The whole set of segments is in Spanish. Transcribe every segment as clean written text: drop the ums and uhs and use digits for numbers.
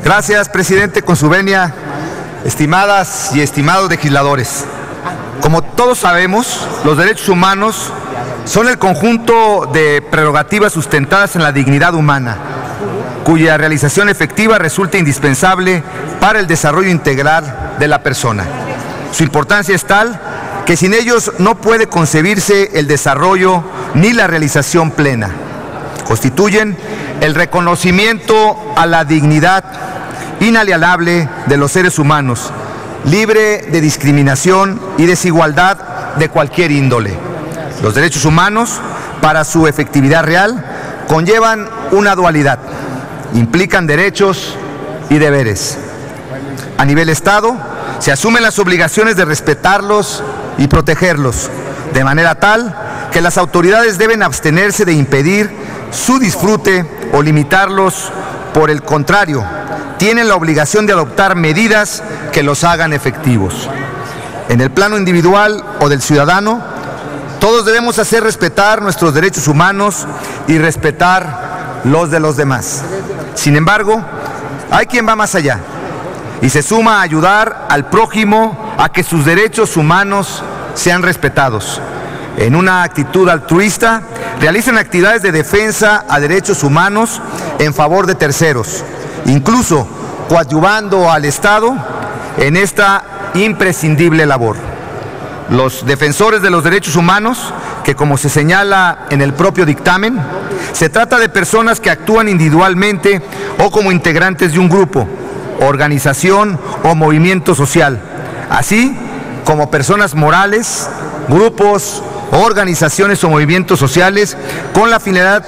Gracias, presidente, con su venia, estimadas y estimados legisladores. Como todos sabemos, los derechos humanos son el conjunto de prerrogativas sustentadas en la dignidad humana, cuya realización efectiva resulta indispensable para el desarrollo integral de la persona. Su importancia es tal que sin ellos no puede concebirse el desarrollo ni la realización plena. Constituyen el reconocimiento a la dignidad inalienable de los seres humanos, libre de discriminación y desigualdad de cualquier índole. Los derechos humanos, para su efectividad real, conllevan una dualidad. Implican derechos y deberes. A nivel Estado, se asumen las obligaciones de respetarlos y protegerlos, de manera tal que las autoridades deben abstenerse de impedir su disfrute o limitarlos. Por el contrario, tienen la obligación de adoptar medidas que los hagan efectivos. En el plano individual o del ciudadano, todos debemos hacer respetar nuestros derechos humanos y respetar los de los demás. Sin embargo, hay quien va más allá y se suma a ayudar al prójimo a que sus derechos humanos sean respetados. En una actitud altruista, realizan actividades de defensa a derechos humanos en favor de terceros, incluso coadyuvando al Estado en esta imprescindible labor. Los defensores de los derechos humanos, que como se señala en el propio dictamen, se trata de personas que actúan individualmente o como integrantes de un grupo, organización o movimiento social, así como personas morales, grupos, organizaciones o movimientos sociales con la finalidad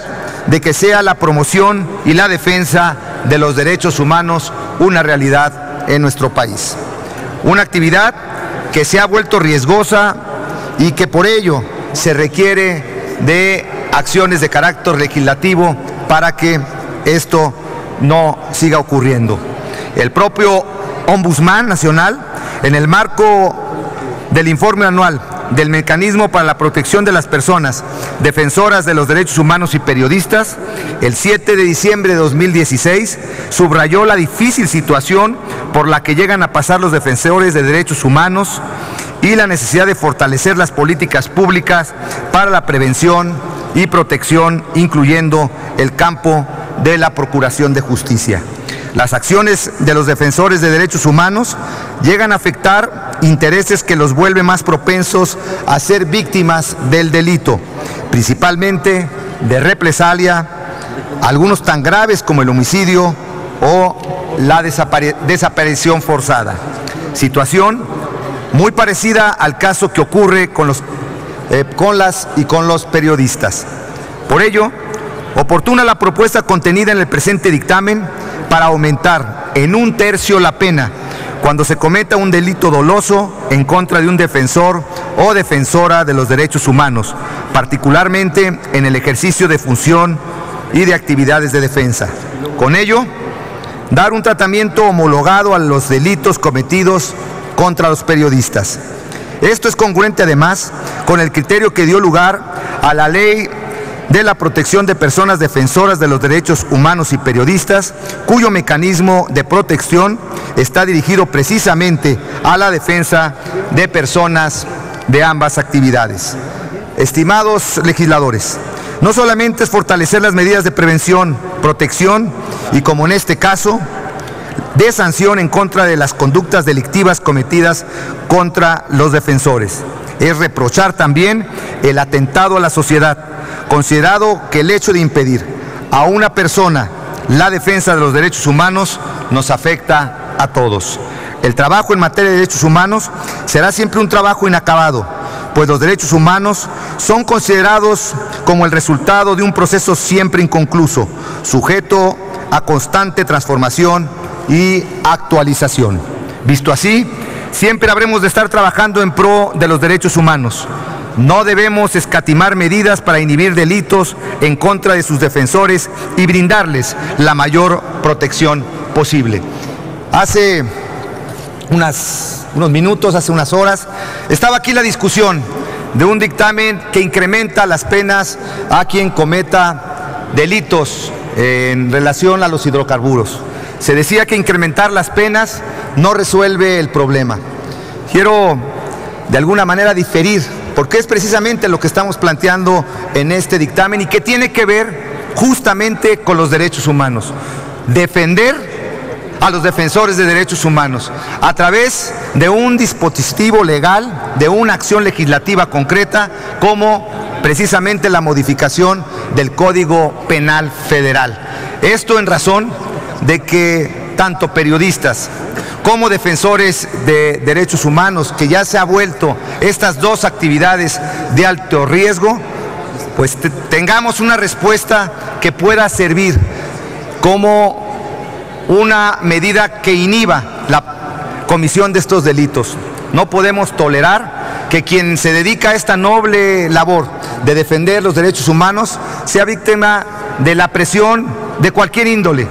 de que sea la promoción y la defensa de los derechos humanos una realidad en nuestro país. Una actividad que se ha vuelto riesgosa y que por ello se requiere de acciones de carácter legislativo para que esto no siga ocurriendo. El propio Ombudsman Nacional, en el marco del informe anual del Mecanismo para la Protección de las Personas Defensoras de los Derechos Humanos y Periodistas, el 7 de diciembre de 2016, subrayó la difícil situación por la que llegan a pasar los defensores de derechos humanos y la necesidad de fortalecer las políticas públicas para la prevención y protección, incluyendo el campo de la procuración de justicia. Las acciones de los defensores de derechos humanos llegan a afectar intereses que los vuelven más propensos a ser víctimas del delito, principalmente de represalia, algunos tan graves como el homicidio o la desaparición forzada. Situación muy parecida al caso que ocurre con los periodistas. Por ello, oportuna la propuesta contenida en el presente dictamen para aumentar en 1/3 la pena cuando se cometa un delito doloso en contra de un defensor o defensora de los derechos humanos, particularmente en el ejercicio de función y de actividades de defensa. Con ello, dar un tratamiento homologado a los delitos cometidos contra los periodistas. Esto es congruente además con el criterio que dio lugar a la Ley de la Protección de Personas Defensoras de los Derechos Humanos y Periodistas, cuyo mecanismo de protección está dirigido precisamente a la defensa de personas de ambas actividades. Estimados legisladores, no solamente es fortalecer las medidas de prevención, protección y, como en este caso, de sanción en contra de las conductas delictivas cometidas contra los defensores. Es reprochar también el atentado a la sociedad, considerado que el hecho de impedir a una persona la defensa de los derechos humanos nos afecta a todos. El trabajo en materia de derechos humanos será siempre un trabajo inacabado, pues los derechos humanos son considerados como el resultado de un proceso siempre inconcluso, sujeto a constante transformación y actualización. Visto así, siempre habremos de estar trabajando en pro de los derechos humanos. No debemos escatimar medidas para inhibir delitos en contra de sus defensores y brindarles la mayor protección posible. Hace unos minutos, hace unas horas, estaba aquí la discusión de un dictamen que incrementa las penas a quien cometa delitos en relación a los hidrocarburos. se decía que incrementar las penas no resuelve el problema. Quiero de alguna manera diferir, porque es precisamente lo que estamos planteando en este dictamen y que tiene que ver justamente con los derechos humanos. Defender a los defensores de derechos humanos a través de un dispositivo legal, de una acción legislativa concreta, como precisamente la modificación del Código Penal Federal. Esto en razón de que tanto periodistas como defensores de derechos humanos, que ya se ha vuelto estas dos actividades de alto riesgo, pues tengamos una respuesta que pueda servir como una medida que inhiba la comisión de estos delitos. No podemos tolerar que quien se dedica a esta noble labor de defender los derechos humanos sea víctima de la presión de cualquier índole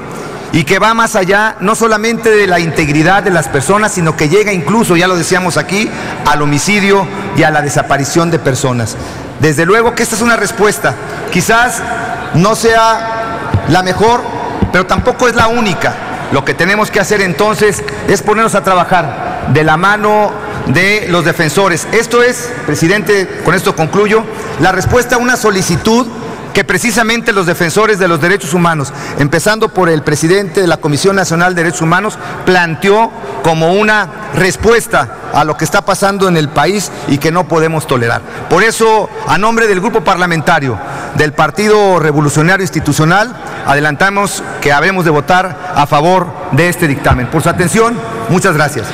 y que va más allá no solamente de la integridad de las personas, sino que llega incluso, ya lo decíamos aquí, al homicidio y a la desaparición de personas. Desde luego que esta es una respuesta, quizás no sea la mejor, pero tampoco es la única. Lo que tenemos que hacer entonces es ponernos a trabajar de la mano de los defensores. Esto es, presidente, con esto concluyo, la respuesta a una solicitud que precisamente los defensores de los derechos humanos, empezando por el presidente de la Comisión Nacional de Derechos Humanos, planteó como una respuesta a lo que está pasando en el país y que no podemos tolerar. Por eso, a nombre del grupo parlamentario del Partido Revolucionario Institucional, adelantamos que habremos de votar a favor de este dictamen. Por su atención, muchas gracias.